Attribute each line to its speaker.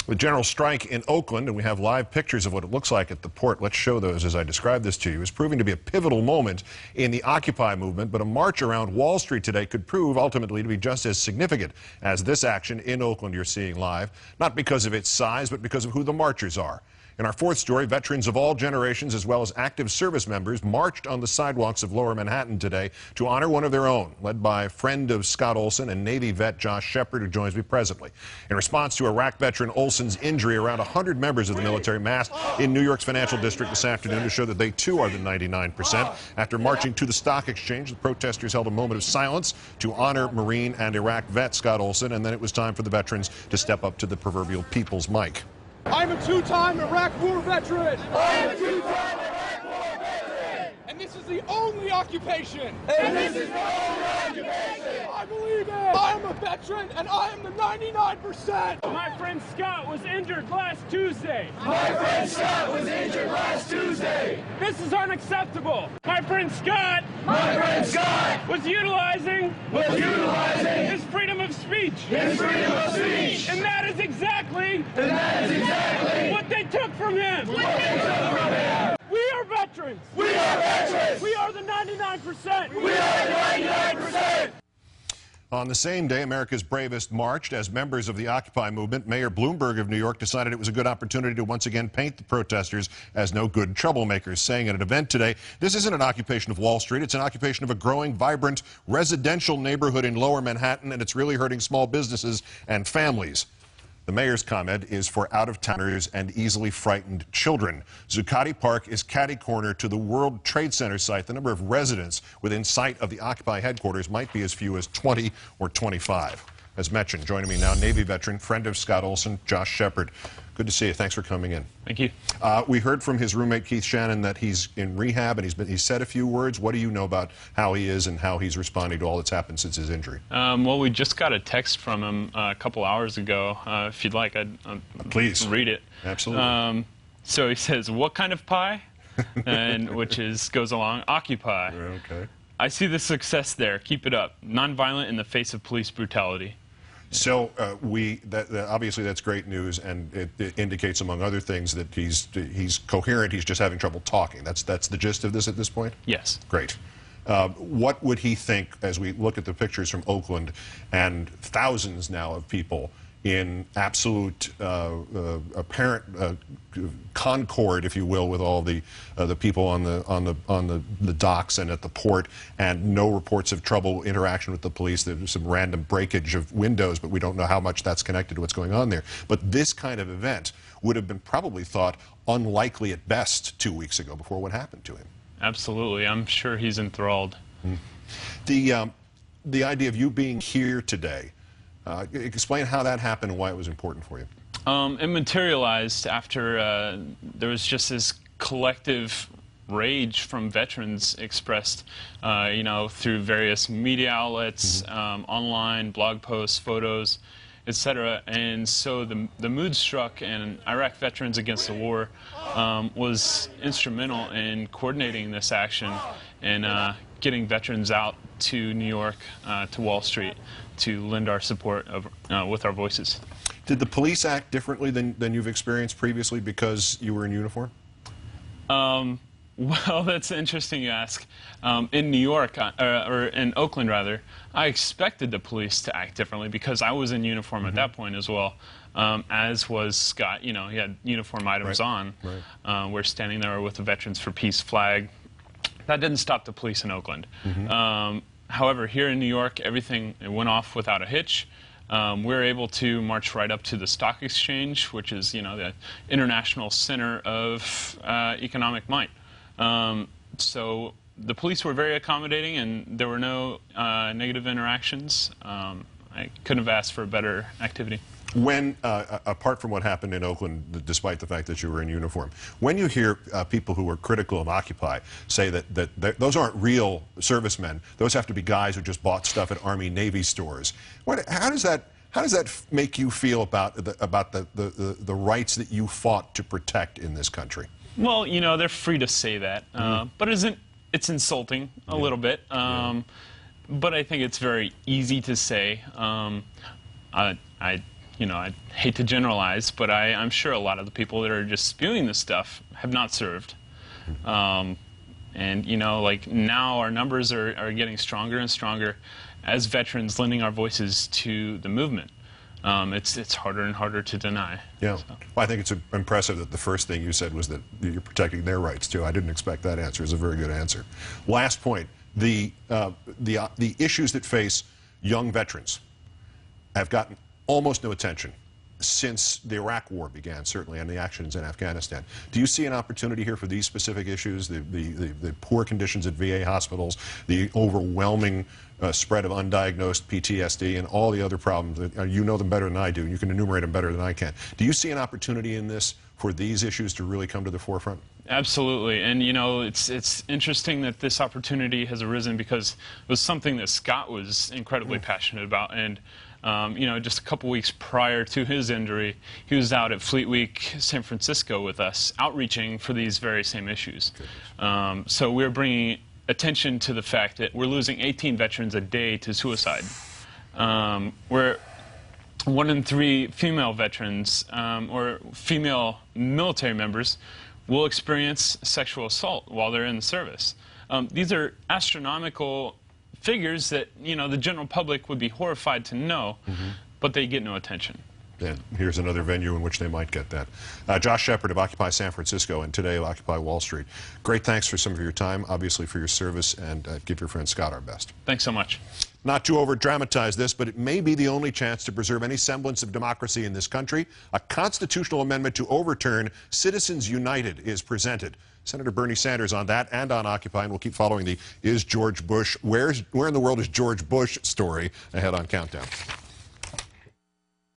Speaker 1: The general strike in Oakland, and we have live pictures of what it looks like at the port. Let's show those as I describe this to you. Is proving to be a pivotal moment in the Occupy movement, but a march around Wall Street today could prove ultimately to be just as significant as this action in Oakland you're seeing live, not because of its size, but because of who the marchers are. In our fourth story, veterans of all generations as well as active service members marched on the sidewalks of Lower Manhattan today to honor one of their own, led by a friend of Scott Olson and Navy vet Josh Shepard, who joins me presently. In response to Iraq veteran Olson's injury, around 100 members of the military massed in New York's financial district this afternoon to show that they too are the 99%. After marching to the stock exchange, the protesters held a moment of silence to honor Marine and Iraq vet Scott Olson, and then it was time for the veterans to step up to the proverbial people's mic.
Speaker 2: I'm a two-time Iraq War veteran.
Speaker 3: I'm a two-time Iraq War veteran.
Speaker 2: And this is the only occupation.
Speaker 3: And this is the only occupation.
Speaker 2: I believe it. I am a veteran, and I am the 99%.
Speaker 4: My friend Scott was injured last Tuesday.
Speaker 3: My friend Scott was injured last Tuesday.
Speaker 4: This is unacceptable. My friend Scott was utilizing his freedom of speech.
Speaker 3: His freedom of speech.
Speaker 4: And that is exactly what they took from him. We are veterans.
Speaker 3: We are veterans.
Speaker 4: We are the 99%.
Speaker 3: We are the 99%.
Speaker 1: On the same day, America's Bravest marched as members of the Occupy movement. Mayor Bloomberg of New York decided it was a good opportunity to once again paint the protesters as no good troublemakers, saying at an event today, this isn't an occupation of Wall Street, it's an occupation of a growing, vibrant residential neighborhood in Lower Manhattan, and it's really hurting small businesses and families. The mayor's comment is for out-of-towners and easily frightened children. Zuccotti Park is catty-corner to the World Trade Center site. The number of residents within sight of the Occupy headquarters might be as few as 20 or 25. As mentioned, joining me now, Navy veteran, friend of Scott Olson, Josh Shepard. Good to see you. Thanks for coming in.
Speaker 5: Thank you.
Speaker 1: We heard from his roommate, Keith Shannon, that he's in rehab and he's said a few words. What do you know about how he is and how he's responding to all that's happened since his injury?
Speaker 5: Well, we just got a text from him a couple hours ago. If you'd like, I'd
Speaker 1: Please
Speaker 5: read it.
Speaker 1: Absolutely.
Speaker 5: So he says, "What kind of pie?" and goes along, "Occupy."
Speaker 1: Okay.
Speaker 5: "I see the success there. Keep it up. Nonviolent in the face of police brutality."
Speaker 1: So obviously that's great news, and it indicates, among other things, that he's coherent. He's just having trouble talking. That's the gist of this at this point?
Speaker 5: Yes.
Speaker 1: Great. What would he think as we look at the pictures from Oakland and thousands now of people in absolute apparent concord, if you will, with all the people on the docks and at the port, and no reports of trouble, interaction with the police? There's some random breakage of windows, but we don't know how much that's connected to what's going on there. But this kind of event would have been probably thought unlikely at best 2 weeks ago before what happened to him.
Speaker 5: Absolutely. I'm sure he's enthralled.
Speaker 1: The idea of you being here today, explain how that happened and why it was important for you.
Speaker 5: It materialized after there was just this collective rage from veterans expressed, through various media outlets, online, blog posts, photos, etc. And so the mood struck, and Iraq Veterans Against the War was instrumental in coordinating this action and getting veterans out to New York, to Wall Street, to lend our support with our voices.
Speaker 1: Did the police act differently than you've experienced previously because you were in uniform?
Speaker 5: Well, that's interesting you ask. In New York, or in Oakland rather, I expected the police to act differently because I was in uniform at that point as well, as was Scott. He had uniform items on. Right. We're standing there with the Veterans for Peace flag. That didn't stop the police in Oakland. However, here in New York, everything went off without a hitch. We were able to march right up to the stock exchange, which is, the international center of economic might. So the police were very accommodating, and there were no negative interactions. I couldn't have asked for a better activity.
Speaker 1: When, apart from what happened in Oakland, despite the fact that you were in uniform, when you hear people who are critical of Occupy say that those aren't real servicemen, those have to be guys who just bought stuff at Army Navy stores, how does that make you feel about the rights that you fought to protect in this country? Well,
Speaker 5: they're free to say that, but it's insulting a little bit. But I think it's very easy to say. you know, I hate to generalize, but I'm sure a lot of the people that are just spewing this stuff have not served. And, you know, like now our numbers are getting stronger and stronger as veterans lending our voices to the movement. It's harder and harder to deny.
Speaker 1: Yeah.
Speaker 5: So.
Speaker 1: Well, I think it's impressive that the first thing you said was that you're protecting their rights, too. I didn't expect that answer. It's a very good answer. Last point, the issues that face young veterans have gotten almost no attention since the Iraq War began, certainly, and the actions in Afghanistan. Do you see an opportunity here for these specific issues, the poor conditions at VA hospitals, the overwhelming spread of undiagnosed PTSD, and all the other problems? You know them better than I do. You can enumerate them better than I can. Do you see an opportunity in this for these issues to really come to the forefront?
Speaker 5: Absolutely, and you know, it's interesting that this opportunity has arisen because it was something that Scott was incredibly passionate about, and you know, just a couple weeks prior to his injury, he was out at Fleet Week, San Francisco with us, outreaching for these very same issues. So we're bringing attention to the fact that we're losing 18 veterans a day to suicide. We're 1 in 3 female veterans or female military members will experience sexual assault while they're in the service. These are astronomical figures that, you know, the general public would be horrified to know, but they get no attention.
Speaker 1: And here's another venue in which they might get that. Josh Shepard of Occupy San Francisco and today of Occupy Wall Street. Great thanks for some of your time, obviously for your service, and give your friend Scott our best.
Speaker 5: Thanks so much.
Speaker 1: Not to over-dramatize this, but it may be the only chance to preserve any semblance of democracy in this country. A constitutional amendment to overturn Citizens United is presented. Senator Bernie Sanders on that and on Occupy, and we'll keep following the Is George Bush, where in the world is George Bush story ahead on Countdown.